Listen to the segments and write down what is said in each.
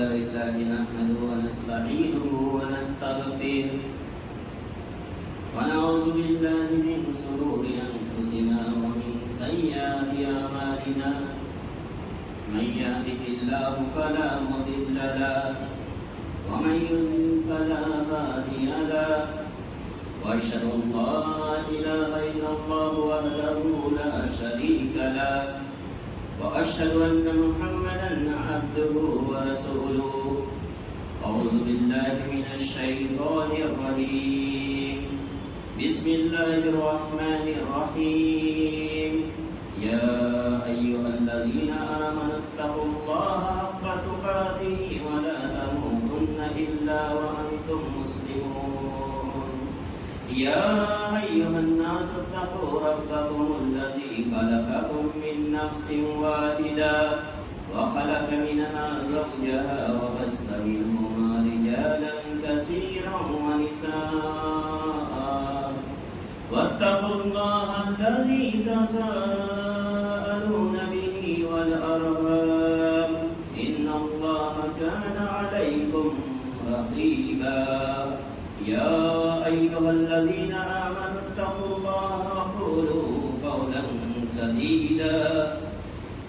لله نحمده ونستعينه ونستغفره ونعوذ بالله من شرور أنفسنا ومن سيئات أعمالنا من يهده الله فلا مضل له ومن يضلل فلا هادي له وأشهد أن لا إله إلا الله وحده لا شريك له وأشهد أن محمدا عبده ورسوله أعوذ بالله من الشيطان الرجيم بسم الله الرحمن الرحيم يا أيها الذين آمنوا اتقوا الله حق تقاته ولا تموتن إلا وأنتم مسلمون يا أيها الناس اتقوا ربكم الذي خلقكم من نفس واحدة وخلق منها زوجها وبث منهما رجالا كثيرا ونساء واتقوا الله الذي تساءلون به والأرحام إن الله كان عليكم رقيبا يا أيها الذين آمنوا اتقوا الله وقولوا قولا سديدا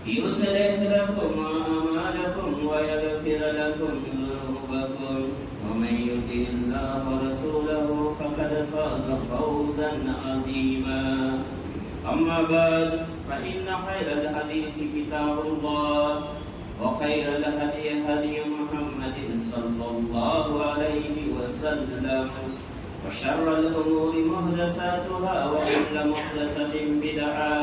يصلح لكم أعمالكم ويغفر لكم ذنوبكم ومن يطع الله ورسوله فقد فاز فوزا عظيما أما بعد فإن خير الحديث كتاب الله وخير الهدي هدي محمد صلى الله عليه وسلم وشر الأمور محدثاتها وكل محدثة بدعة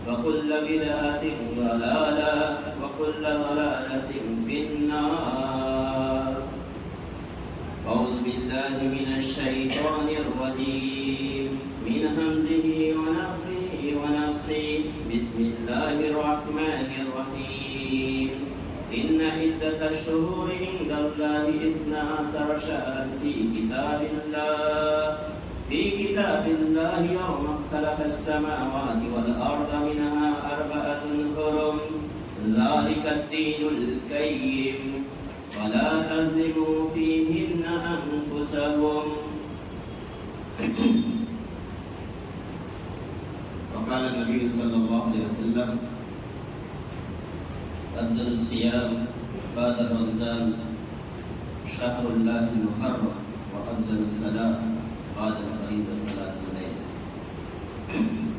وكل بدعة ضلالة وكل ضلالة في النار أعوذ بالله من الشيطان الرجيم من همزه ونفخه ونفسه بسم الله الرحمن الرحيم إن عدة الشهور عند الله 12 شهرا في كتاب الله يوم خلق السماوات والأرض منها 4 حرم ذلك الدين القيم ولا تظلموا فيهن أنفسكم وقال النبي صلى الله عليه وسلم أفضل الصيام بعد رمضان شهر الله المحرم وأفضل الصلاة بعد الفریضہ صلاۃ اللیل.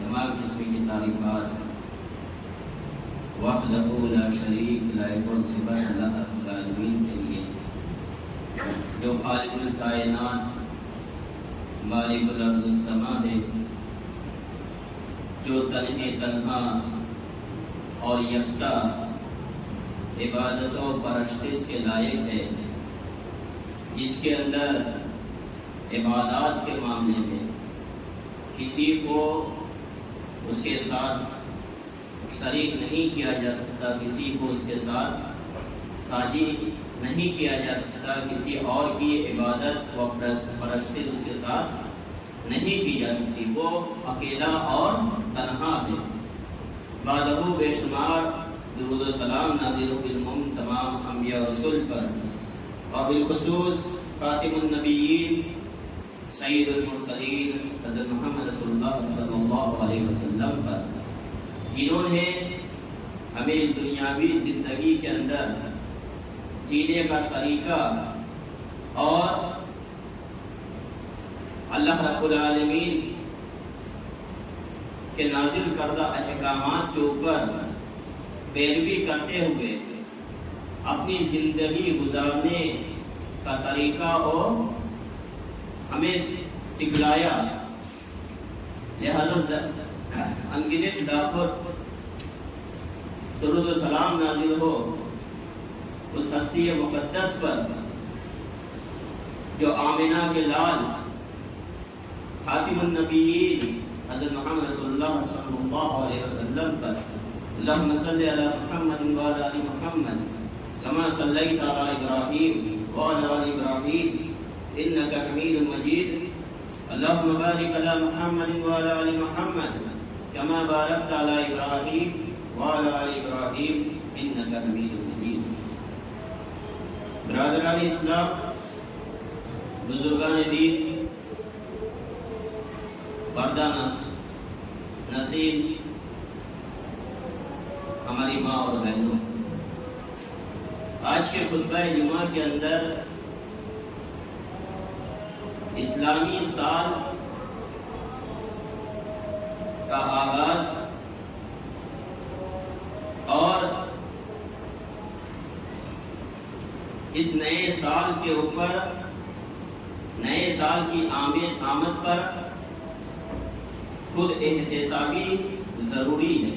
تمام قسم کی تعریفات وحدہ لا شریک لائق و ذبح اللہ رب العالمین کے لیے جو خالق الکائنات مالک الارض السماء ہے، جو تنہا اور یکتا عبادت و پرستش کے لائق ہے، جس کے اندر عبادات کے معاملے میں کسی کو اس کے ساتھ شریک نہیں کیا جا سکتا، کسی کو اس کے ساتھ ساجی نہیں کیا جا سکتا، کسی اور کی عبادت و پرستش اس کے ساتھ نہیں کی جا سکتی، وہ اکیلا اور تنہا ہے. بعدہ بے شمار درود و سلام نازل بالمم تمام انبیاء رسول پر اور بالخصوص خاتم النبیین سید المرسلین حضرت محمد رسول اللہ صلی اللہ علیہ وسلم پر، جنہوں نے ہمیں اس دنیاوی زندگی کے اندر جینے کا طریقہ اور اللہ رب العالمین کے نازل کردہ احکامات کے اوپر پیروی کرتے ہوئے اپنی زندگی گزارنے کا طریقہ اور ہمیں سکھلایا. لہذا انگنت لاکھوں درود و سلام نازل ہو اس ہستی مقدس پر جو آمنہ کے لال خاتم النبیین حضرت محمد رسول اللہ صلی اللہ علیہ وسلم پر. اللہم صلی علی محمد وعلی آل محمد کما صلیت علی ابراہیم وعلی آل ابراہیم انک حمید مجید. اللہم بارک علی محمد وعلی آل محمد کما بارکت علی ابراہیم وعلی آل ابراہیم انک حمید مجید. برادران اسلام، بزرگان دین، پردہ نصیب، ہماری ماں اور بہنوں، آج کے خطبہ جمعہ کے اندر اسلامی سال کا آغاز اور اس نئے سال کے اوپر، نئے سال کی آمد پر خود احتسابی ضروری ہے،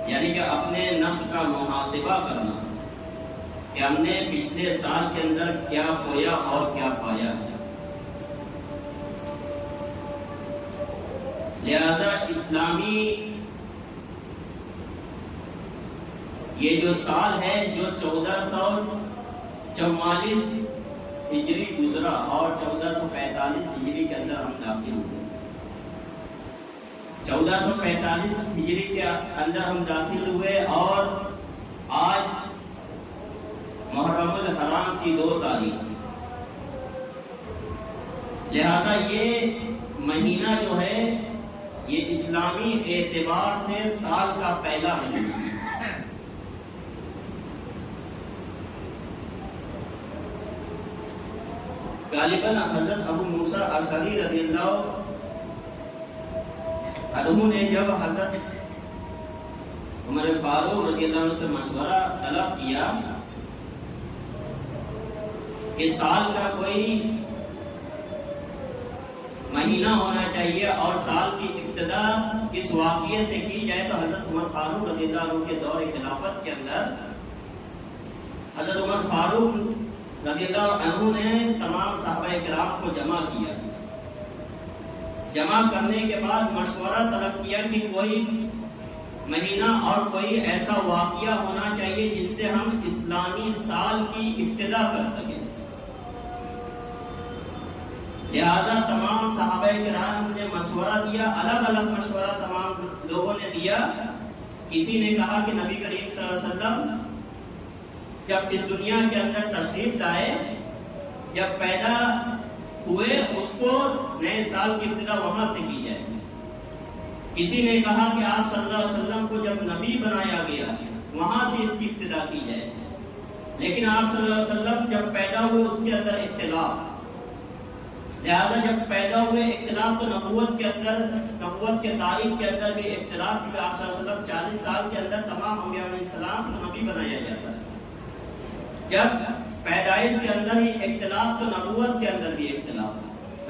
یعنی کہ اپنے نفس کا محاسبہ کرنا کہ ہم نے پچھلے سال کے اندر کیا کھویا اور کیا پایا ہے۔ لہذا اسلامی یہ جو سال ہے جو 1444 ہجری گزرا اور 1445 ہجری کے اندر ہم داخل ہوئے، 1445 ہجری کے اندر ہم داخل ہوئے اور آج محرم الحرام کی 2 تاریخ، لہذا یہ مہینہ جو ہے یہ اسلامی اعتبار سے سال کا پہلا مہینہ ہے۔ غالباً حضرت ابو موسیٰ اشعری رضی اللہ عنہ نے جب حضرت عمر فاروق رضی اللہ عنہ سے مشورہ طلب کیا کہ سال کا کوئی مہینہ ہونا چاہیے اور سال کی ابتدا کس واقعے سے کی جائے، تو حضرت عمر فاروق رضی اللہ عنہ کے دور خلافت کے اندر حضرت عمر فاروق رضی اللہ عنہ نے تمام صحابہ کرام کو جمع کیا، جمع کرنے کے بعد مشورہ طلب کیا کہ کوئی مہینہ اور کوئی ایسا واقعہ ہونا چاہیے جس سے ہم اسلامی سال کی ابتدا کر سکیں۔ لہذا تمام صحابہ کرام نے مشورہ دیا، الگ الگ مشورہ تمام لوگوں نے دیا۔ کسی نے کہا کہ نبی کریم صلی اللہ علیہ وسلم جب اس دنیا کے اندر تشریف لائے، جب پیدا ہوئے، اس کو نئے سال کی ابتدا وہاں سے کی جائے۔ کسی نے کہا کہ آپ صلی اللہ علیہ وسلم کو جب نبی بنایا گیا وہاں سے اس کی ابتدا کی جائے، لیکن آپ صلی اللہ علیہ وسلم جب پیدا ہوئے اس کے اندر اختلاف، لہذا جب پیدا ہوئے اختلاف تو نبوت کے اندر، نبوت کے تاریخ کے اندر بھی اختلاف، کیونکہ آپ صلی اللہ علیہ وسلم 40 سال کے اندر تمام انبیاء علیہ السلام کو نبی بنایا جاتا ہے۔ جب پیدائش کے اندر ہی اختلاف تو نبوت کے اندر بھی اختلاف،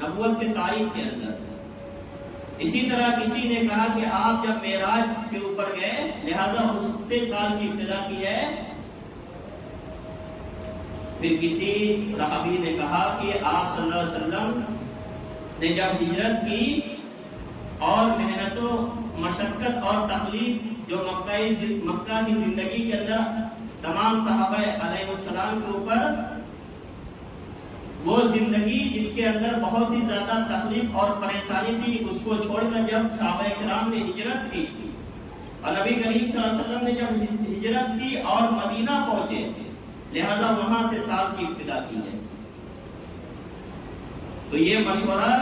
نبوت کے تاریخ کے اندر۔ اسی طرح کسی نے کہا کہ آپ جب معراج کے اوپر گئے لہذا اس سے سال کی ابتدا کی ہے۔ پھر کسی صحابی نے کہا کہ آپ صلی اللہ علیہ وسلم نے جب ہجرت کی اور محنت و مشقت اور تکلیف جو مکہ کی زندگی کے اندر تمام صحابہ علیہ السلام کے اوپر، وہ زندگی جس کے اندر بہت ہی زیادہ تکلیف اور پریشانی تھی، اس کو چھوڑ کر جب صحابہ کرام نے ہجرت کی اور نبی کریم صلی اللہ علیہ وسلم نے جب ہجرت کی اور مدینہ پہنچے، لہذا وہاں سے سال کی ابتدا کی ہے۔ تو یہ مشورہ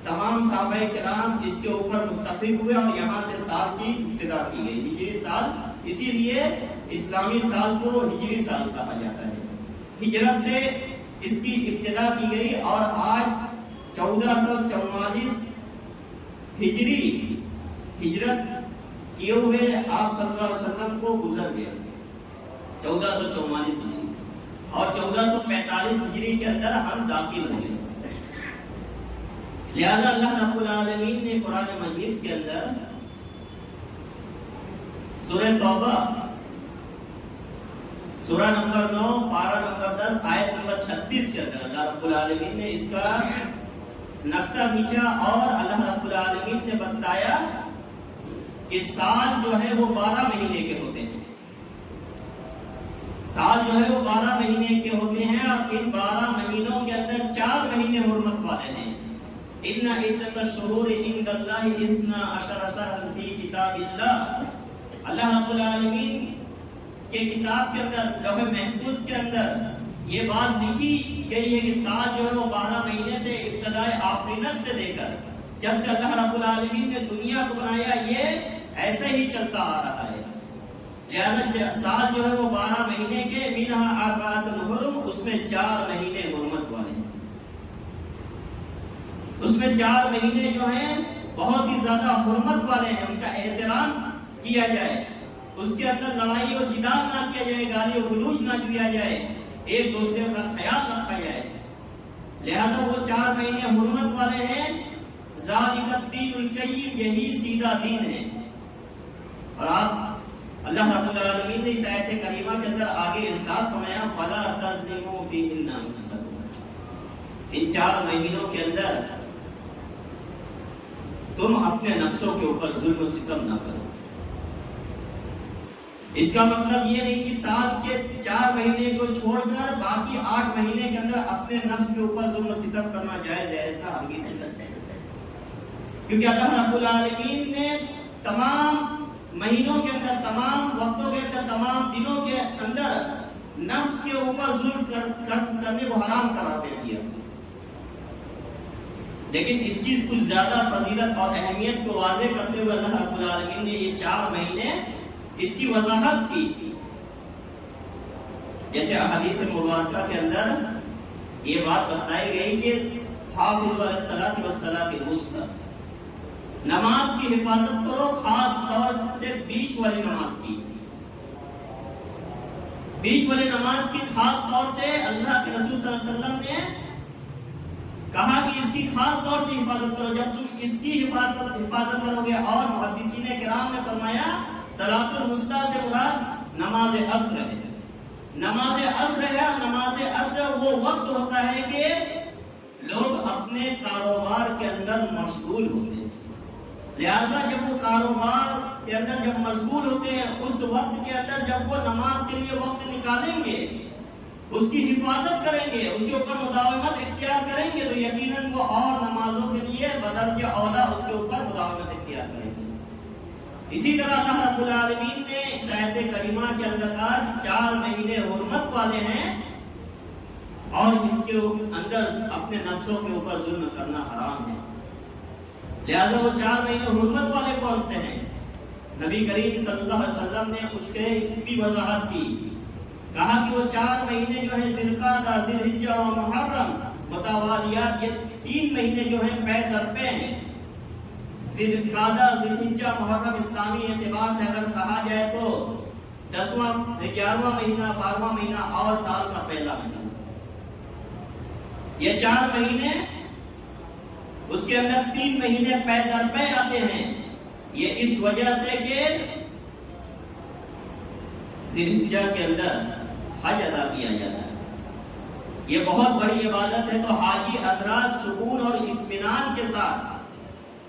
تمام صحابہ کرام اس کے اوپر متفق ہوئے اور یہاں سے سال کی ابتدا کی گئی، ہجری سال۔ اسی لیے اسلامی سال کو ہجری سال کہا جاتا ہے۔ ہجرت سے اس کی ابتدا کی گئی اور آج 1444 ہجری ہجرت کیے ہوئے آپ صلی اللہ علیہ وسلم کو گزر گئے، 1444 ہجری، اور 1445 ہجری کے اندر ہم داخل ہوئے۔ لہذا اللہ رب العالمین نے قرآن مجید کے اندر سورہ توبہ سورہ نمبر 9 پارہ نمبر 10 آیت نمبر 36 کے اندر اللہ رب العالمین نے اس کا نقشہ کھینچا اور اللہ رب العالمین نے بتایا کہ سال جو ہے وہ 12 مہینے کے ہوتے ہیں، سال جو ہے وہ 12 مہینے کے ہوتے ہیں، اور ان 12 مہینوں کے اندر 4 مہینے حرمت والے ہیں۔ ان عدت الشہور عند اللہ 12 شہرا فی کتاب اللہ۔ اللہ رب العالمین کے کتاب کے اندر، لوح محفوظ کے اندر یہ بات لکھی گئی ہے کہ سال جو ہے وہ 12 مہینے سے ابتدائے آفرینت سے لے کر جب سے اللہ رب العالمین نے دنیا کو بنایا یہ ایسے ہی چلتا آ رہا ہے۔ لہذا سال جو ہے وہ 12 مہینے کے، منہا اربعۃ حرم، اس میں 4 مہینے حرمت والے ہیں، اس میں 4 مہینے جو ہیں بہت ہی زیادہ حرمت والے ہیں، ان کا احترام کیا جائے، اس کے اندر لڑائی اور جدال نہ کیا جائے، گالی و گلوچ نہ دیا جائے، ایک دوسرے کا خیال رکھا جائے۔ لہذا وہ 4 مہینے حرمت والے ہیں۔ ذالک الدین القیم، یہی سیدھا دین ہے۔ اور آپ اللہ رب العالمین نے اس آیت کریمہ کے اندر آگے ارشاد فرمایا فلا تظلموا فیہن انفسکم، ان 4 مہینوں کے اندر تم اپنے نفسوں کے اوپر ظلم و ستم نہ کرو۔ اس کا مطلب یہ نہیں کہ سال کے 4 مہینے کو چھوڑ کر باقی 8 مہینے کے اندر اپنے نفس کے اوپر ظلم و ستم کرنا جائز ہے، ایسا ہرگز نہیں، کیونکہ اللہ رب العالمین نے تمام مہینوں کے اندر، تمام وقتوں کے اندر، تمام دنوں کے اندر نفس کے اوپر ظلم کرنے کو حرام قرار دے دیا، لیکن اس چیز کچھ زیادہ فضیلت اور اہمیت کو واضح کرتے ہوئے اللہ رب العالمین نے یہ 4 مہینے اس کی وضاحت کی۔ جیسے احادیث مبارکہ کے اندر یہ بات بتائی گئی کہ حافظوا علی الصلاۃ والصلاۃ الوسطی، نماز کی حفاظت کرو، خاص طور سے بیچ والی نماز کی، بیچ والی نماز کی خاص طور سے اللہ کے رسول صلی اللہ علیہ وسلم نے کہا کہ اس کی خاص طور سے حفاظت کرو۔ جب تم اس کی حفاظت کرو گے، اور محدثین کرام نے فرمایا صلاۃ الوسطی سے مراد نماز عصر ہے۔ نماز عصر ہے، نماز عصر وہ وقت ہوتا ہے کہ لوگ اپنے کاروبار کے اندر مشغول ہوتے ہیں، لہذا جب وہ کاروبار کے اندر جب مشغول ہوتے ہیں، اس وقت کے اندر جب وہ نماز کے لیے وقت نکالیں گے، اس کی حفاظت کریں گے، اس کے اوپر مداومت اختیار کریں گے، تو یقیناً وہ اور نمازوں کے لیے بدرجہ اولا اس کے اوپر مداومت اختیار کریں گے۔ اسی طرح اللہ رب العالمین نے اس آیت کریمہ کے اندر کہا 4 مہینے حرمت والے ہیں، اور اس کے اندر اپنے نفسوں کے اوپر ظلم کرنا حرام ہے۔ لہذا وہ 4 مہینے حرمت والے کون سے ہیں؟ نبی کریم صلی اللہ علیہ وسلم نے اس کے بھی وضاحت کی، کہا کہ وہ 4 مہینے جو ہیں ذوالقعدہ، ذوالحجہ و محرم متوالیات، یہ 3 مہینے جو ہیں پے در پے ہیں۔ ذوالقعدہ، ذوالحجہ، محرم اسلامی اعتبار سے اگر کہا جائے تو 10واں 11واں مہینہ، 12واں مہینہ اور سال کا پہلا مہینہ، یہ 4 مہینے، اس کے اندر 3 مہینے پے در پے آتے ہیں۔ یہ اس وجہ سے کہ ذوالحجہ کے اندر حج ادا کیا جاتا ہے، یہ بہت بڑی عبادت ہے، تو حاجی حضرات سکون اور اطمینان کے ساتھ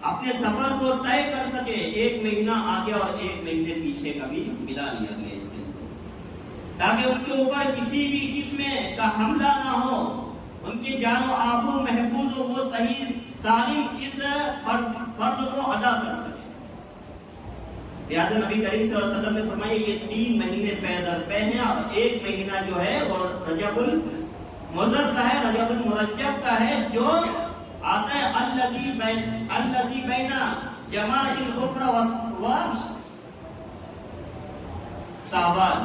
اپنے سفر کو طے کر سکے۔ 1 مہینہ آگے اور 1 مہینے پیچھے کا بھی ملا لیا گیا اس کے اندر، تاکہ ان کے اوپر کسی بھی قسم کا حملہ نہ ہو، ان کی جان و آبرو محفوظ ہو، وہ صحیح سالم اس فرض کو ادا کر سکے۔ لہذا نبی کریم صلی اللہ علیہ وسلم نے فرمایا یہ 3 مہینے پے در پے ہیں، اور 1 مہینہ جو ہے وہ رجب المضر کا ہے، رجب المرجب کا ہے، جو آتا ہے الذی بین جمادی الاخری و شعبان۔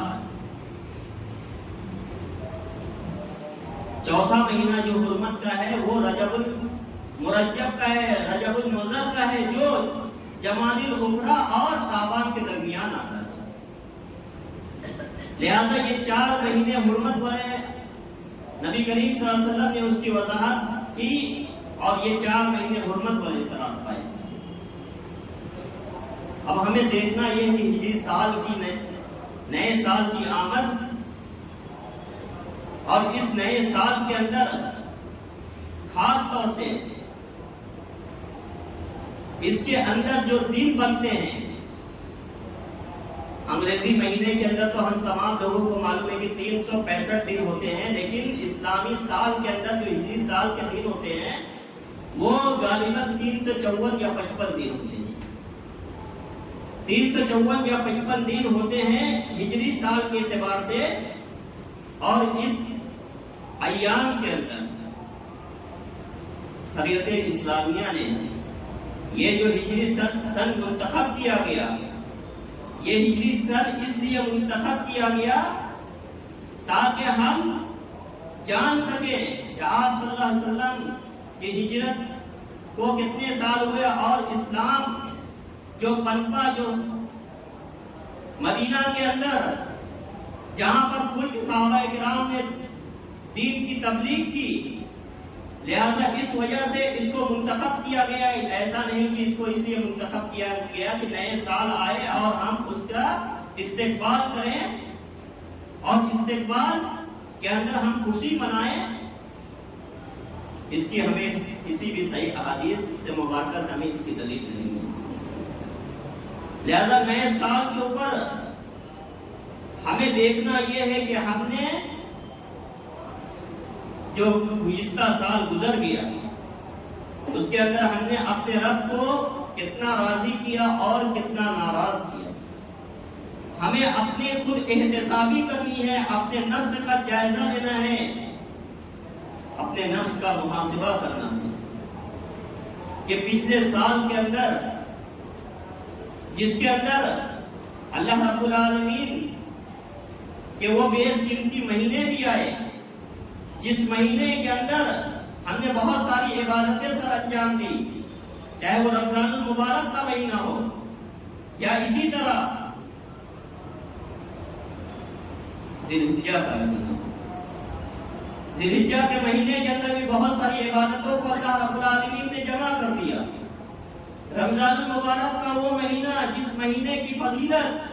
چوتھا مہینہ جو حرمت کا ہے وہ رجب المرجب کا ہے، رجب المضر کا ہے، جو جمادی الاخری اور شعبان کے درمیان آتا ہے۔ لہذا یہ 4 مہینے حرمت والے، نبی کریم صلی اللہ علیہ وسلم نے اس کی وضاحت کی، اور یہ 4 مہینے حرمت والے قرار پائے۔ اب ہمیں دیکھنا یہ کہ ہجری سال کی نئے سال کی آمد، اور اس نئے سال کے اندر خاص طور سے اس کے اندر جو دن بنتے ہیں، انگریزی مہینے کے اندر تو ہم تمام لوگوں کو معلوم ہے کہ 365 دن ہوتے ہیں، لیکن اسلامی سال کے اندر جو ہجری سال کے دن ہوتے ہیں وہ غالباً 354 یا 55 دن ہوتے ہیں۔ 354 یا 55 دن ہوتے ہیں ہجری سال کے اعتبار سے، اور اس ایام کے اندر شریعت اسلامیہ نے یہ جو ہجری سن منتخب کیا گیا، یہ ہجری سن اس لیے منتخب کیا گیا تاکہ ہم جان سکیں کہ آپ صلی اللہ علیہ وسلم کی ہجرت کو کتنے سال ہوئے، اور اسلام جو پنپا جو مدینہ کے اندر جہاں پر کل کے صحابہ کرام نے دین کی تبلیغ کی، لہذا اس وجہ سے اس کو منتخب کیا گیا۔ ایسا نہیں کہ اس کو اس لیے منتخب کیا گیا کہ نئے سال آئے اور ہم اس کا استقبال کریں اور استقبال کے اندر ہم خوشی منائیں، اس کی ہمیں کسی بھی صحیح احادیث سے مبارکہ سے ہمیں اس کی دلیل نہیں ہے۔ لہذا نئے سال کے اوپر ہمیں دیکھنا یہ ہے کہ ہم نے جو گزشتہ سال گزر گیا اس کے اندر ہم نے اپنے رب کو کتنا راضی کیا اور کتنا ناراض کیا۔ ہمیں اپنے خود احتسابی کرنی ہے، اپنے نفس کا جائزہ لینا ہے، اپنے نفس کا محاسبہ کرنا ہے کہ پچھلے سال کے اندر جس کے اندر اللہ رب العالمین کہ وہ بیش قیمتی مہینے بھی آئے، جس مہینے کے اندر ہم نے بہت ساری عبادتیں سر انجام دی، چاہے وہ رمضان المبارک کا مہینہ ہو یا اسی طرح ذی الحجہ کا مہینہ ہو۔ ذی الحجہ کے مہینے کے اندر بھی بہت ساری عبادتوں کو اللہ رب العالمین نے جمع کر دیا۔ رمضان المبارک کا وہ مہینہ جس مہینے کی فضیلت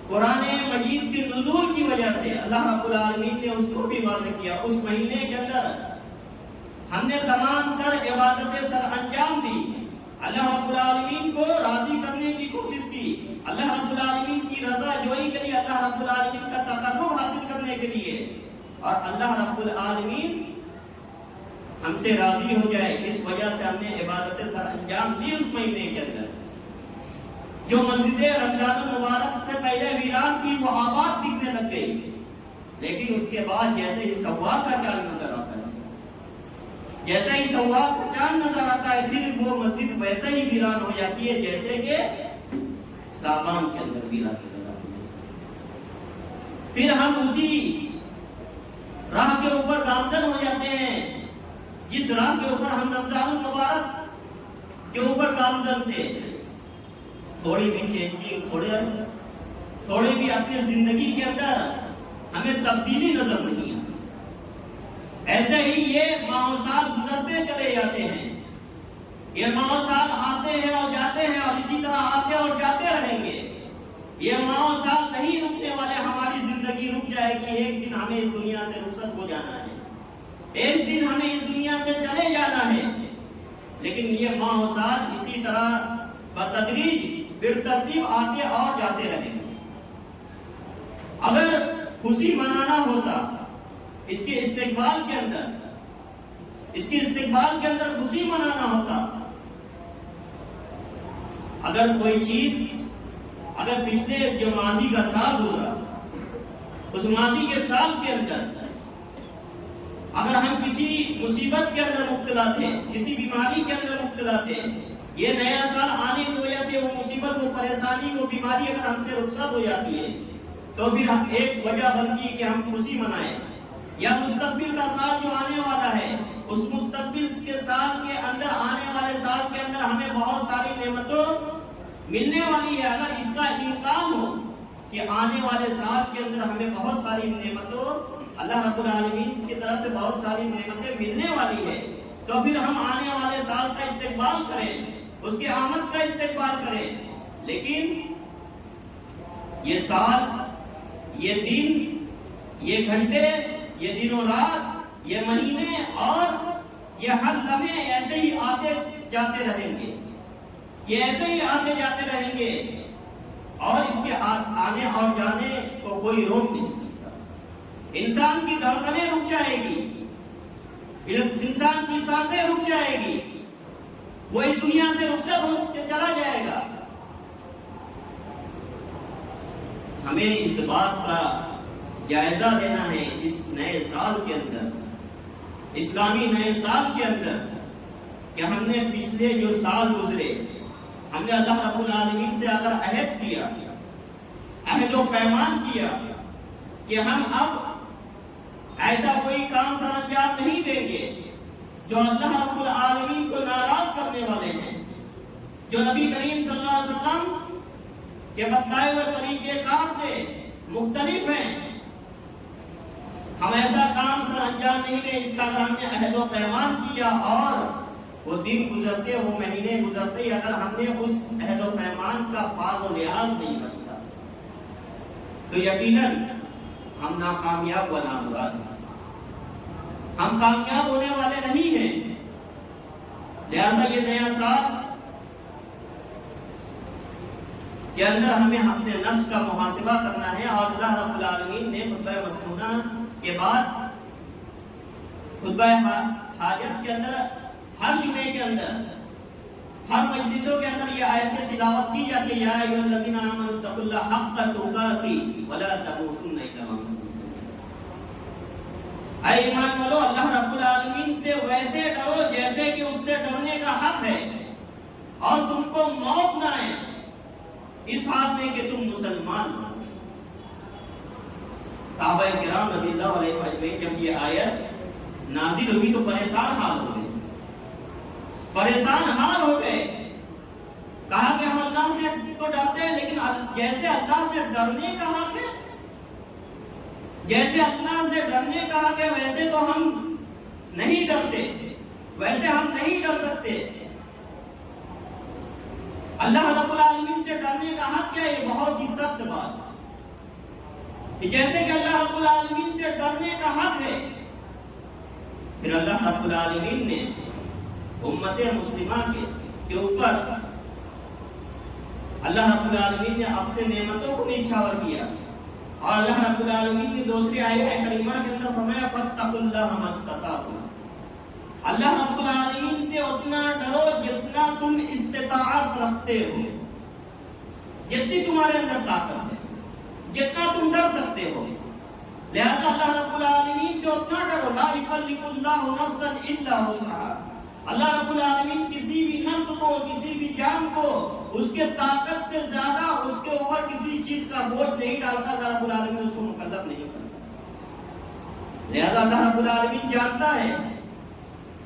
قرآن مجید کی نزول کی وجہ سے اللہ رب العالمین نے اس کو بھی واضح کیا۔ اس مہینے کے اندر ہم نے تمام تر عبادتیں سر انجام دی، اللہ رب العالمین کو راضی کرنے کی کوشش کی، اللہ رب العالمین کی رضا جوئی کے لیے، اللہ رب العالمین کا تقرب حاصل کرنے کے لیے، اور اللہ رب العالمین ہم سے راضی ہو جائے، اس وجہ سے ہم نے عبادتیں سر انجام دی۔ اس مہینے کے اندر جو مسجد رمضان المبارک سے پہلے ویران تھی وہ آباد دکھنے لگ گئی، لیکن اس کے بعد جیسے ہی سوال کا چاند نظر آتا ہے، جیسے ہی سوال کا چاند نظر آتا ہے، پھر وہ مسجد ویسے ہی ویران ہو جاتی ہے جیسے کہ سابان کے اندر ویران نظر آتی ہے۔ پھر ہم اسی راہ کے اوپر گامزن ہو جاتے ہیں جس راہ کے اوپر ہم رمضان المبارک کے اوپر گامزن تھے۔ تھوڑی بھی چینجنگ، تھوڑے بھی اپنی زندگی کے اندر ہمیں تبدیلی نظر نہیں آتی۔ ایسے ہی یہ ماہ و سال گزرتے چلے جاتے ہیں، یہ ماہ و سال آتے ہیں اور جاتے ہیں، اور اسی طرح آتے اور جاتے رہیں گے۔ یہ ماہ و سال نہیں رکنے والے، ہماری زندگی رک جائے گی، ایک دن ہمیں اس دنیا سے رخصت ہو جانا ہے، ایک دن ہمیں اس دنیا سے چلے جانا ہے، لیکن یہ ماہ و سال اسی طرح بتدریج بالترتیب آتے اور جاتے رہیں گے۔ اگر خوشی منانا ہوتا اس کے استقبال کے اندر، اس کے استقبال کے اندر خوشی منانا ہوتا، اگر کوئی چیز، اگر پچھلے جو ماضی کا سال گزرا اس ماضی کے سال کے اندر اگر ہم کسی مصیبت کے اندر مبتلا تھے، کسی بیماری کے اندر مبتلا تھے، یہ نیا سال آنے کی وجہ سے وہ مصیبت، وہ پریشانی، وہ بیماری اگر ہم سے رخصت ہو جاتی ہے تو پھر ہم ایک وجہ بنتی ہے کہ ہم خوشی منائیں، یا مستقبل کا سال جو آنے والا ہے اس مستقبل کے سال کے اندر، آنے والے سال کے اندر ہمیں بہت ساری نعمتوں ملنے والی ہے۔ اگر اس کا امکان ہو کہ آنے والے سال کے اندر ہمیں بہت ساری نعمتوں اللہ رب العالمین کی طرف سے بہت ساری نعمتیں ملنے والی ہے، تو پھر ہم آنے والے سال کا استقبال کریں، اس کے آمد کا استقبال کریں۔ لیکن یہ سال، یہ دن، یہ گھنٹے، یہ دن و رات، یہ مہینے اور یہ ہر لمحے ایسے ہی آتے جاتے رہیں گے، یہ ایسے ہی آتے جاتے رہیں گے، اور اس کے آنے اور جانے کو کوئی روک نہیں سکتا۔ انسان کی دھڑکنیں رک جائے گی، انسان کی سانسیں رک جائے گی، وہ اس دنیا سے رخصت ہو کے چلا جائے گا، ہمیں اس بات کا جائزہ لینا ہے اس نئے سال کے اندر، اسلامی نئے سال کے اندر، کہ ہم نے پچھلے جو سال گزرے ہم نے اللہ رب العالمین سے اگر عہد کیا، عہد و پیمان کیا کہ ہم اب ایسا کوئی کام سر انجام نہیں دیں گے جو اللہ رب العالمین کو ناراض کرنے والے ہیں، جو نبی کریم صلی اللہ علیہ وسلم کے بتائے ہوئے طریقے کار سے مختلف ہیں، ہم ایسا کام سر انجام نہیں دیں، اس کا ہم نے عہد و پیمان کیا، اور وہ دن گزرتے، وہ مہینے گزرتے، اگر ہم نے اس عہد و پیمان کا پاس و لحاظ نہیں رکھا تو یقیناً ہم ناکامیاب و نامراد ہیں، ہم کامیاب ہونے والے نہیں ہیں۔ لہذا یہ نیا سال کے اندر ہمیں اپنے نفس کا محاسبہ کرنا ہے، اور اللہ رب العالمین نے خطبہ مسنونہ کے بعد خطبہ حاجت کے اندر، ہر جمعے کے اندر، ہر مجلسوں کے اندر یہ آیتیں تلاوت کی جاتی ہے، یا ایھا الذین آمنوا اتقوا اللہ حق تقاته ولا تموتن الا وانتم مسلمون۔ اے ایمان والو، اللہ رب العالمین سے ویسے ڈرو جیسے کہ اس سے ڈرنے کا حق ہے، اور تم کو موت نہ آئے اس حال میں کہ تم مسلمان ہو۔ صحابہ کرام رضی اللہ علیہ اجمعین جب یہ آیت نازل ہوئی تو پریشان حال ہو گئے، پریشان حال ہو گئے، کہا کہ ہم اللہ سے تو ڈرتے ہیں، لیکن جیسے اللہ سے ڈرنے کا حق ہے، جیسے اللہ سے ڈرنے کا حق ہے، ویسے تو ہم نہیں ڈرتے، ویسے ہم نہیں ڈر سکتے۔ اللہ رب العالمین سے ڈرنے کا حق کیا ہے؟ یہ بہت ہی سخت بات کہ جیسے کہ اللہ رب العالمین سے ڈرنے کا حق ہے، پھر اللہ رب العالمین نے امت مسلمہ کے اوپر اللہ رب العالمین نے اپنے نعمتوں کو نچھاور کیا، اور اللہ رب العالمین نے دوسری آیت کریمہ کے اندر فرمایا فاتقوا اللہ ما استطعتم۔ اللہ رب العالمین سے اتنا ڈرو جتنا تم استطاعت رکھتے ہو، جتنی تمہارے اندر طاقت ہے، جتنا تم ڈر سکتے ہو۔ لہذا اللہ رب العالمین سے اتنا ڈرو، لا یکلف اللہ نفسا الا وسعها۔ اللہ رب العالمین کسی بھی نفس کو، کسی بھی جان کو اس کے طاقت سے زیادہ اس کے اوپر کسی چیز کا بوجھ نہیں ڈالتا، اللہ رب العالمین اس کو مکلف نہیں کرتا۔ لہذا اللہ رب العالمین جانتا ہے۔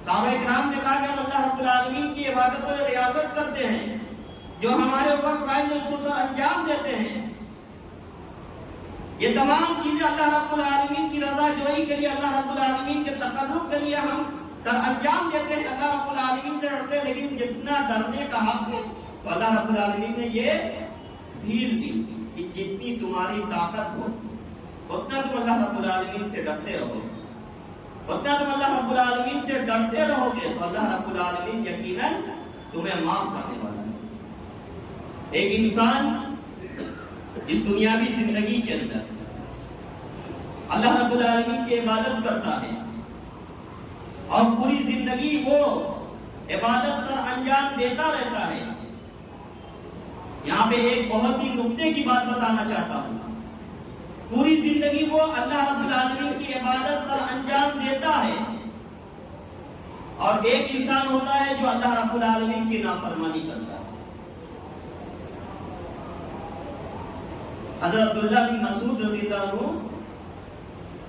صحابہ کرام نے کہا کہ ہم اللہ رب العالمین کی عبادت و ریاضت کرتے ہیں، جو ہمارے اوپر فرائض اس کو سر انجام دیتے ہیں، یہ تمام چیزیں اللہ رب العالمین کی رضا جوئی کے لیے، اللہ رب العالمین کے تقرب کے لیے ہم سر انجام دیتے ہیں، اللہ رب العالمین سے ڈرتے ہیں، لیکن جتنا ڈرنے کا حق ہے تو اللہ رب العالمین نے یہ ڈھیل دی کہ جتنی تمہاری طاقت ہو اتنا تم اللہ رب العالمین سے ڈرتے رہو، اتنا تم اللہ رب العالمین سے ڈرتے رہو گے تو اللہ رب العالمین یقیناً تمہیں معاف کرنے والا ہے۔ ایک انسان اس دنیاوی زندگی کے اندر اللہ رب العالمین کی عبادت کرتا ہے، اور پوری زندگی وہ عبادت سر انجام دیتا رہتا ہے۔ یہاں پہ ایک بہت ہی نقطے کی بات بتانا چاہتا ہوں، پوری زندگی وہ اللہ رب العالمین کی عبادت سر انجام دیتا ہے، اور ایک انسان ہوتا ہے جو اللہ رب العالمین کی نافرمانی کرتا ہے۔ حضرت عبداللہ بن مسعود رضی اللہ عنہ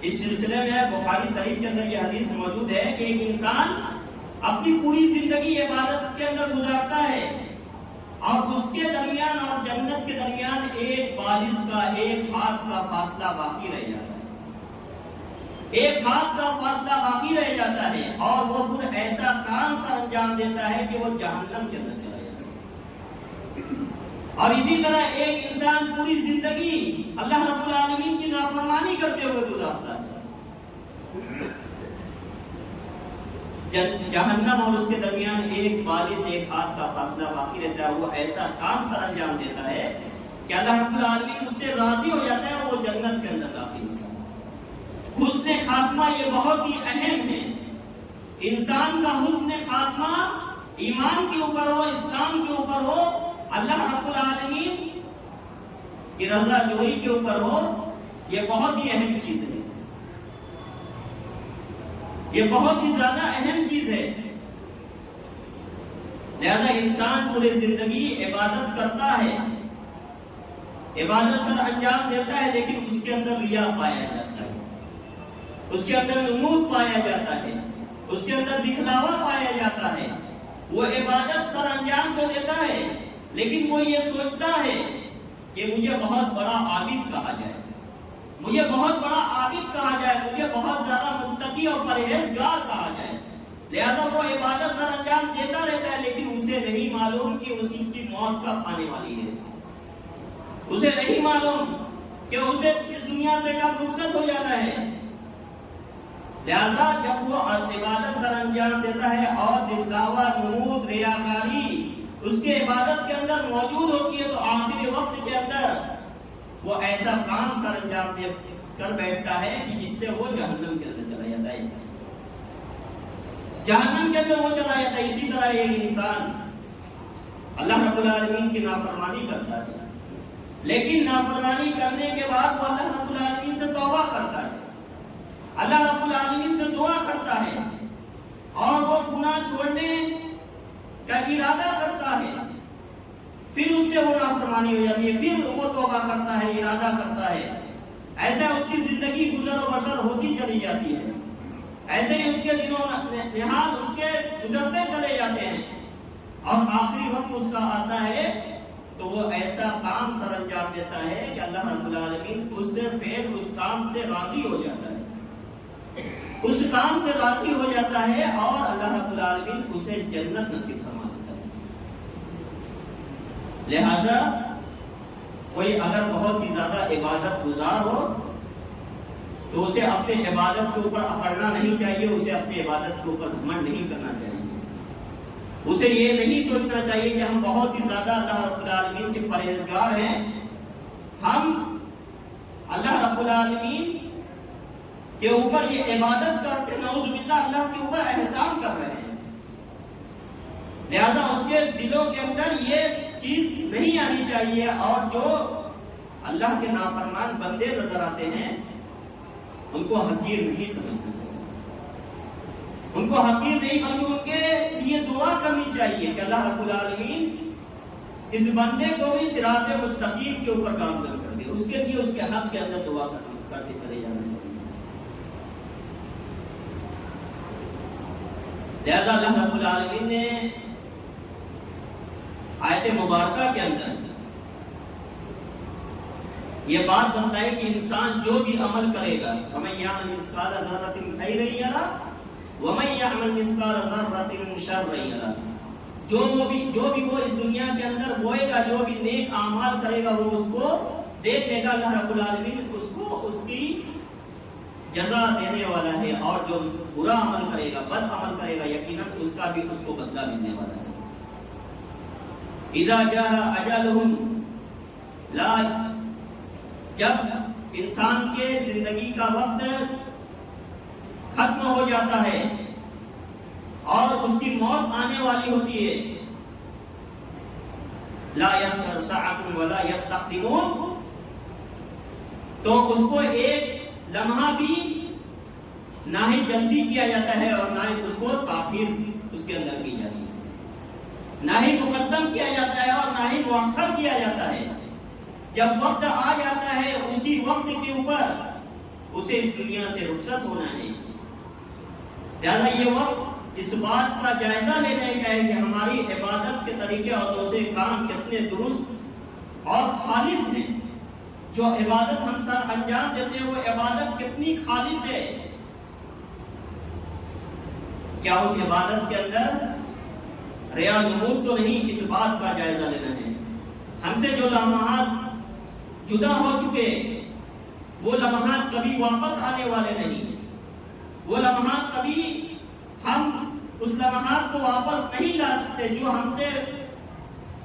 اس سلسلے میں بخاری شریف کے اندر یہ حدیث موجود ہے کہ ایک انسان اپنی پوری زندگی عبادت کے اندر گزارتا ہے، اور اس کے درمیان اور جنت کے درمیان ایک بالش کا، ایک ہاتھ کا فاصلہ باقی رہ جاتا ہے، ایک ہاتھ کا فاصلہ باقی رہ جاتا ہے، اور وہ پھر ایسا کام سر انجام دیتا ہے کہ وہ جہنم کے اندر چلا جاتا ہے۔ اور اسی طرح ایک انسان پوری زندگی اللہ رب العالمین کی نافرمانی کرتے ہوئے گزارتا ہے، جہنم اور اس کے درمیان ایک بالش، ایک ہاتھ کا فاصلہ باقی رہتا ہے، وہ ایسا کام سر انجام دیتا ہے کہ اللہ رب العالمین اس سے راضی ہو جاتا ہے، اور وہ جنت کے اندر داخل ہوتا ہے۔ حسن خاتمہ یہ بہت ہی اہم ہے، انسان کا حسن خاتمہ ایمان کے اوپر ہو، اسلام کے اوپر ہو، اللہ رب العالمین کہ رضا جوئی کے اوپر ہو، یہ بہت ہی اہم چیز ہے، یہ بہت ہی زیادہ اہم چیز ہے۔ لہذا انسان پوری زندگی عبادت کرتا ہے، عبادت سر انجام دیتا ہے، لیکن اس کے اندر ریا پایا جاتا ہے، اس کے اندر نمود پایا جاتا ہے، اس کے اندر دکھلاوا پایا جاتا ہے۔ وہ عبادت سر انجام تو دیتا ہے، لیکن وہ یہ سوچتا ہے کہ مجھے بہت بڑا عابد کہا جائے، مجھے بہت بڑا عابد کہا جائے، مجھے بہت زیادہ متقی اور پرہیزگار کہا جائے۔ لہذا وہ عبادت سر انجام دیتا رہتا ہے، لیکن اسے نہیں معلوم کہ اسی کی موت کب آنے والی ہے، اسے نہیں معلوم کہ اسے اس دنیا سے کب رخصت ہو جانا ہے۔ لہذا جب وہ عبادت سر انجام دیتا ہے اور دکھلاوا، نمود، ریاکاری اس کے عبادت کے اندر موجود ہوتی ہے، تو آخری وقت کے اندر وہ ایسا کام سر انجام دے کر بیٹھتا ہے کہ جس سے وہ جہنم کے اندر چلا جاتا ہے، جہنم کے اندر وہ چلا جاتا ہے۔ اسی طرح ایک انسان اللہ رب العالمین کی نافرمانی کرتا ہے، لیکن نافرمانی کرنے کے بعد وہ اللہ رب العالمین سے توبہ کرتا ہے، اللہ رب العالمین سے دعا کرتا ہے، اور وہ گناہ چھوڑنے کا ارادہ کرتا ہے، پھر اس سے وہ نافرمانی ہو جاتی ہے، پھر وہ توبہ کرتا ہے، ارادہ کرتا ہے، ایسا اس کی زندگی گزر و بسر ہوتی چلی جاتی ہے، ایسے ہی اس کے دنوں نحال اس کے گزرتے چلے جاتے ہیں، اور آخری وقت اس کا آتا ہے تو وہ ایسا کام سر انجام دیتا ہے کہ اللہ رب العالمین اس سے پھر اس کام سے راضی ہو جاتا ہے، اس کام سے راضی ہو جاتا ہے، اور اللہ رب العالمین اسے جنت نصیب فرما دیتا ہے۔ لہذا کوئی اگر بہت ہی زیادہ عبادت گزار ہو تو اسے اپنے عبادت کے اوپر اکڑنا نہیں چاہیے، اسے اپنی عبادت کے اوپر گھمنڈ نہیں کرنا چاہیے، اسے یہ نہیں سوچنا چاہیے کہ ہم بہت ہی زیادہ اللہ رب العالمین کے پرہیزگار ہیں، ہم اللہ رب العالمین کے اوپر یہ عبادت کر کے نعوذ باللہ اللہ کے اوپر احسان کر رہے ہیں۔ لہذا اس کے دلوں کے اندر یہ چیز نہیں آنی چاہیے، اور جو اللہ کے نافرمان بندے نظر آتے ہیں ان کو حقیر نہیں سمجھنا چاہیے، ان کو حقیر نہیں بلکہ ان کے لیے دعا کرنی چاہیے کہ اللہ رب العالمین اس بندے کو بھی صراط مستقیم کے اوپر گامزن کر دے، اس کے لیے اس کے حق کے اندر دعا کرتے چلے جانا چاہیے۔ لہذا اللہ رب العالمین نے آیت مبارکہ کے اندر یہ بات بتائی کہ انسان جو بھی عمل کرے گا، وَمَن يَعْمَلْ مِثْقَالَ ذَرَّةٍ خَيْرًا يَرَهُ وَمَن يَعْمَلْ مِثْقَالَ ذَرَّةٍ شَرًّا يَرَهُ، جو بھی وہ اس دنیا کے اندر بوئے گا، جو بھی نیک اعمال کرے گا وہ اس کو دیکھ لے گا، اللہ رب العالمین اس کو اس کی جزا دینے والا ہے، اور جو برا عمل کرے گا، بد عمل کرے گا، یقیناً اس کا بھی اس کو بدلہ ملنے والا ہے۔ اذا جاء اجلهم لا، جب انسان کے زندگی کا وقت ختم ہو جاتا ہے اور اس کی موت آنے والی ہوتی ہے، لا يسأل ساعة ولا يستقدمون، تو اس کو ایک لمحہ بھی نہ ہی جلدی کیا جاتا ہے اور نہ ہی اس کو تاخیر اس کے اندر کی جاتی ہے، نہ ہی مقدم کیا جاتا ہے اور نہ ہی مؤخر کیا جاتا ہے۔ جب وقت آ جاتا ہے اسی وقت کے اوپر اسے اس دنیا سے رخصت ہونا ہے۔ لہذا یہ وقت اس بات کا جائزہ لینے کا ہے کہ ہماری عبادت کے طریقے اور دوسرے کام کتنے درست اور خالص ہیں، جو عبادت ہم سر انجام دیتے ہیں وہ عبادت کتنی خالص ہے، کیا اس عبادت کے اندر ریا نمود تو نہیں، اس بات کا جائزہ لینا ہے۔ ہم سے جو لمحات جدا ہو چکے وہ لمحات کبھی واپس آنے والے نہیں، وہ لمحات کبھی ہم اس لمحات کو واپس نہیں لا سکتے، جو ہم سے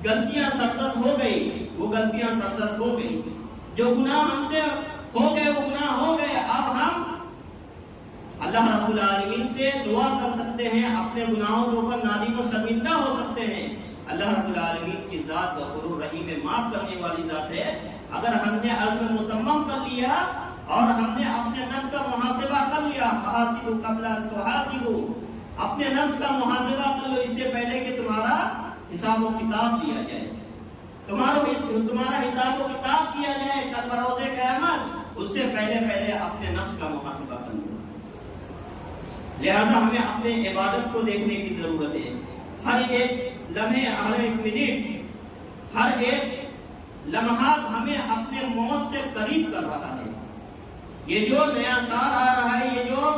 غلطیاں سرزد ہو گئی وہ غلطیاں سرزد ہو گئی، جو گناہ ہم سے ہو گئے وہ گناہ ہو گئے۔ اب ہم اللہ رب العالمین سے دعا کر سکتے ہیں، اپنے گناہوں کے اوپر نادم و شرمندہ ہو سکتے ہیں۔ اللہ رب العالمین کی ذات غفور رحیم معاف کرنے والی ذات ہے، اگر ہم نے عزم مصمم کر لیا اور ہم نے اپنے نفس کا محاسبہ کر لیا، حاسبوا قبل ان تحاسبوا، اپنے نفس کا محاسبہ کر لو اس سے پہلے کہ تمہارا حساب و کتاب لیا جائے، تمہارا حساب و کتاب کیا جائے کل بروز قیامت، اس سے پہلے اپنے نفس کا محاسبہ کر لو۔ لہذا ہمیں اپنے عبادت کو دیکھنے کی ضرورت ہے۔ ہر ایک لمحے، ہر ایک منٹ، ہر ایک لمحات ہمیں اپنے موت سے قریب کر رہا ہے۔ یہ جو نیا سال آ رہا ہے، یہ جو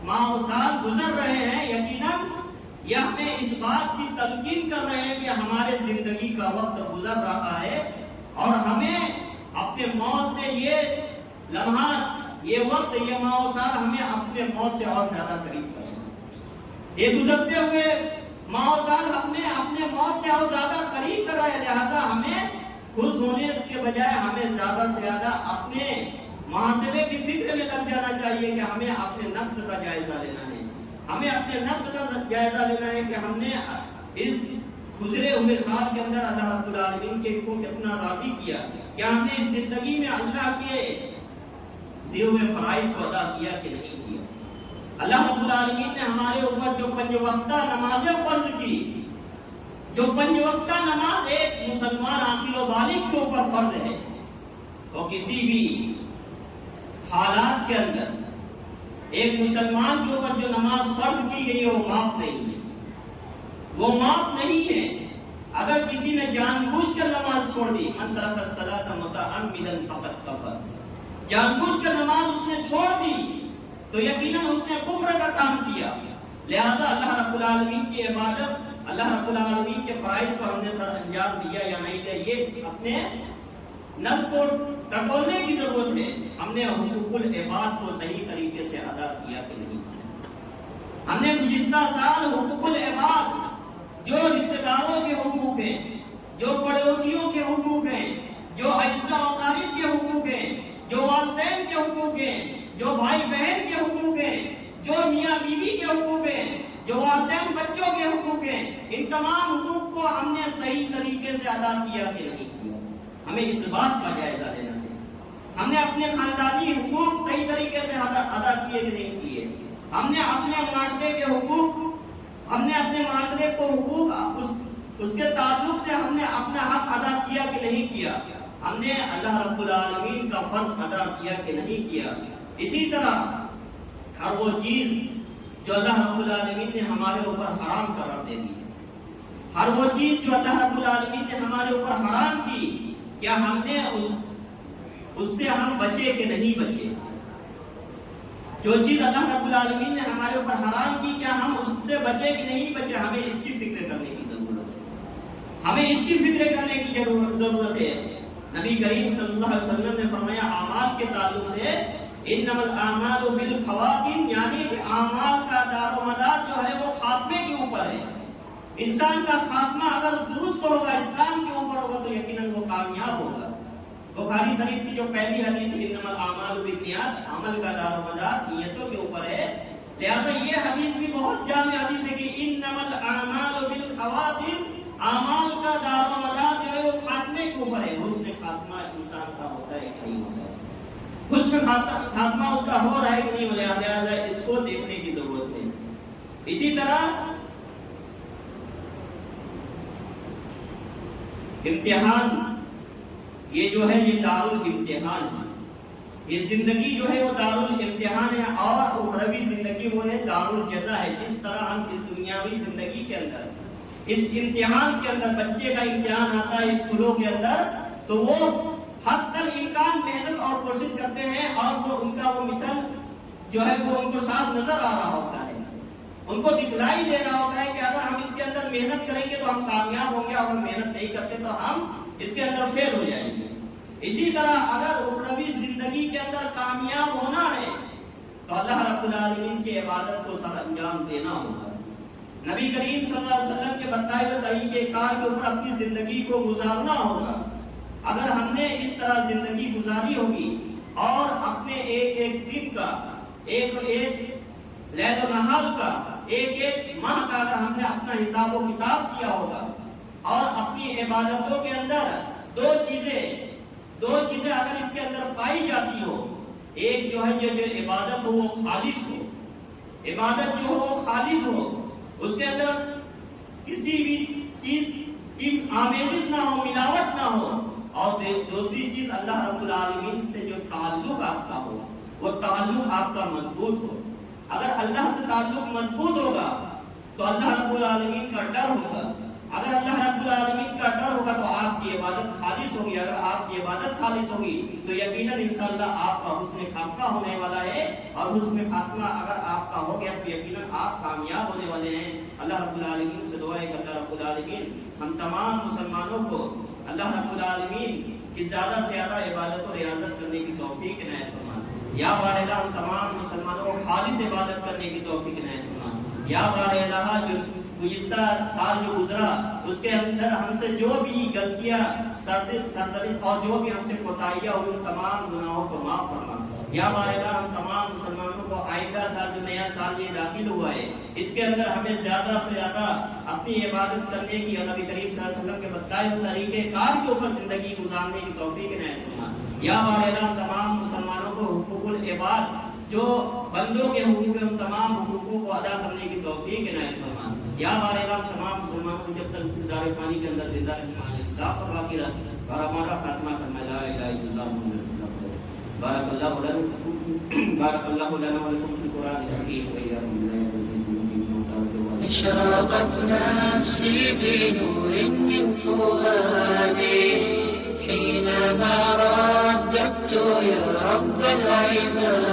ماہ و سال گزر رہے ہیں، یقیناً یہ ہمیں اس بات کی تلقین کر رہے ہیں کہ ہمارے زندگی کا وقت گزر رہا ہے اور ہمیں اپنے موت سے یہ لمحات، یہ وقت، یہ ماہ و سال ہمیں اپنے موت سے اور زیادہ قریب کر رہے ہیں۔ یہ گزرتے ہوئے ماہ و سال ہمیں اپنے موت سے اور زیادہ قریب کر رہا ہے، لہذا ہمیں خوش ہونے کے بجائے ہمیں زیادہ سے زیادہ اپنے محاسبے کی فکر میں لگ جانا چاہیے کہ ہمیں اپنے نفس کا جائزہ لینا ہے، ہمیں اپنے نفس کا جائزہ لینا ہے کہ ہم نے اس گزرے ہوئے سال کے اندر اللہ رب العالمین کے کو کتنا راضی کیا، کیا ہم نے اس زندگی میں اللہ کے دیے ہوئے فرائض کو ادا کیا کہ نہیں کیا۔ اللہ رب العالمین نے ہمارے اوپر جو 5 وقتہ نمازیں فرض کی، جو 5 وقتہ نماز ایک مسلمان عاقل و بالغ کے اوپر فرض ہے، اور کسی بھی حالات کے اندر ایک مسلمان کے اوپر جو نماز فرض کی گئی ہے وہ معاف نہیں ہے، وہ معاف نہیں ہے۔ اگر کسی نے جان بوجھ کر نماز چھوڑ دی، من ترک الصلاۃ متعمدا فقد کفر، جان بوجھ کر نماز اس نے چھوڑ دی تو یقیناً اس نے کفر کا کام کیا۔ لہذا اللہ رب العالمین کی عبادت، اللہ رب العالمین کے فرائض کو ہم نے سر انجام دیا یا نہیں دیا، یہ اپنے نفس کو ٹٹولنے کی ضرورت ہے۔ ہم نے حقوق العباد کو صحیح طریقے سے ادا کیا کہ نہیں؟ ہم نے گزشتہ سال حقوق العباد، جو رشتہ داروں کے حقوق ہیں، جو پڑوسیوں کے حقوق ہیں، جو اعزاء و اقارب کے حقوق ہیں، جو والدین کے حقوق ہیں، جو بھائی بہن کے حقوق ہیں، جو میاں بیوی کے حقوق ہیں، جو والدین بچوں کے حقوق ہیں، ان تمام حقوق کو ہم نے صحیح طریقے سے ادا کیا کہ نہیں کیا؟ ہمیں اس بات کا جائزہ لینا ہے۔ ہم نے اپنے خاندانی حقوق صحیح طریقے سے ادا کیے کہ نہیں کیے؟ ہم نے اپنے معاشرے کے حقوق، ہم نے اپنے معاشرے کو حقوق، اس کے تعلق سے ہم نے اپنا حق ادا کیا کہ نہیں کیا؟ ہم نے اللہ رب العالمین کا فرض ادا کیا کہ نہیں کیا؟ اسی طرح ہر وہ چیز جو اللہ رب العالمین نے ہمارے اوپر حرام قرار دے دی، ہر وہ چیز جو اللہ رب العالمین نے ہمارے اوپر حرام کی، کیا ہم نے اس سے ہم بچے کہ نہیں بچے؟ جو چیز اللہ رب العالمین نے ہمارے اوپر حرام کی، کیا ہم اس سے بچے کہ نہیں بچے؟ ہمیں اس کی فکر کرنے کی ضرورت ہے، ہمیں اس کی فکر کرنے کی ضرورت ہے۔ نبی کریم صلی اللہ علیہ وسلم نے فرمایا اعمال کے تعلق سے، انما الاعمال بالخواتیم، یعنی کہ اعمال کا دار و مدار جو ہے وہ خاتمے کے اوپر ہے۔ انسان کا خاتمہ اگر درست ہوگا، اسلام کے اوپر ہوگا، تو یقیناً وہ کامیاب ہوگا۔ بخاری شریف کی جو پہلی حدیث ہے، انما الاعمال بالنیات، عمل کا دار و مدار نیتوں کے اوپر ہے، لہذا یہ حدیث بھی بہت جامع حدیث ہے کہ انما الاعمال بالخواتیم، اعمال کا دار و مدار جو ہے وہ خاتمے کے اوپر ہے۔ حسن خاتمہ انسان کا ہوتا ہے کہ نہیں ہوتا ہے؟ حسن خاتمہ اس کا ہو رہا ہے کہ نہیں ہو رہا ہے؟ لہذا اس کو دیکھنے کی ضرورت ہے۔ اسی طرح امتحان، یہ جو ہے یہ دارالامتحان ہے، یہ زندگی جو ہے وہ دارالامتحان ہے، اور اخروی زندگی وہ ہے دارالجزا ہے۔ جس طرح ہم اس دنیاوی زندگی کے اندر، اس امتحان کے اندر، بچے کا امتحان آتا ہے اسکولوں کے اندر، تو وہ حد الامکان محنت اور کوشش کرتے ہیں، اور وہ ان کا وہ مشن جو ہے وہ ان کو صاف نظر آ رہا ہوتا ہے، ان کو دکھلائی دے رہا ہوتا ہے کہ اگر ہم اس کے اندر محنت کریں گے تو ہم کامیاب ہوں گے، اور ہم محنت نہیں کرتے تو ہم اس کے اندر فیل ہو جائیں گے۔ اسی طرح اگر اخروی زندگی کے اندر کامیاب ہونا ہے تو اللہ رب العالمین کی عبادت کو سر انجام دینا ہوگا، نبی کریم صلی اللہ علیہ وسلم کے بتائے ہوئے طریقے کار کے اوپر اپنی زندگی کو گزارنا ہوگا۔ اگر ہم نے اس طرح زندگی گزاری ہوگی اور اپنے ایک ایک دن کا، ایک ایک لیل و نہار کا، ایک ایک ماہ کا اگر ہم نے اپنا حساب و کتاب کیا ہوگا، اور اپنی عبادتوں کے اندر دو چیزیں دو چیزیں اگر اس کے اندر پائی جاتی ہو، ایک جو ہے جو عبادت ہو وہ خالص ہو، عبادت جو ہو وہ خالص ہو، اس کے اندر کسی بھی چیز کی آمیزش نہ ہو، ملاوٹ نہ ہو، اور دوسری چیز اللہ رب العالمین سے جو تعلق آپ کا ہو وہ تعلق آپ کا مضبوط ہو۔ اگر اللہ سے تعلق مضبوط ہوگا تو اللہ رب العالمین کا ڈر ہوگا، اگر اللہ رب العالمین کا ڈر ہوگا تو آپ کی عبادت خالص ہوگی، اگر آپ کی عبادت خالص ہوگی تو یقیناً انشاءاللہ آپ کا حسن خاتمہ ہونے والا ہے، اور حسن خاتمہ اگر آپ کا ہو گیا تو یقیناً آپ کامیاب ہونے والے ہیں۔ اللہ رب العالمین سے دعا ہے کہ اللہ رب العالمین ہم تمام مسلمانوں کو اللہ رب العالمین کی زیادہ سے زیادہ عبادت و ریاضت کرنے کی توفیق عنایت فرمائے۔ یا بار الہ ہم تمام مسلمانوں کو خالص عبادت کرنے کی توفیق عنایت فرمائے۔ یا بار الہ جو گزشتہ سال جو گزرا اس کے اندر ہم سے جو بھی غلطیاں سرزنش اور جو بھی ہم سے کوتاہیاں ہوئی ان تمام گناہوں کو معاف فرما۔ یا بار الہ ہم تمام مسلمانوں کو آئندہ سال جو نیا سال یہ داخل ہوا ہے اس کے اندر ہمیں زیادہ سے زیادہ اپنی عبادت کرنے کی اور نبی کریم صلی اللہ علیہ وسلم کے بتائے ہوئے طریقے کار کے اوپر زندگی گزارنے کی توفیق عنایت فرما۔ یا بار الہ ہم تمام مسلمانوں کو حقوق العباد جو بندوں کے حقوق ہیں ان تمام حقوقوں کو ادا کرنے کی توفیق عنایت فرما۔ یا بار الہ ہم تمام مسلمانوں کو جب تک اس دار پانی کے اندر زندہ رکھنا ہے اصلاح پر باقی رکھ اور ہمارا خاتمہ کرنا لا الہ الا اللہ محمد رسول اللہ۔ بارک اللہ لنا ولکم فی القرآن الحکیم وإیاکم بالآیات والذکر الحکیم۔ اشرقت نفسي بنور من فؤادي حينما رددت يا رب العباد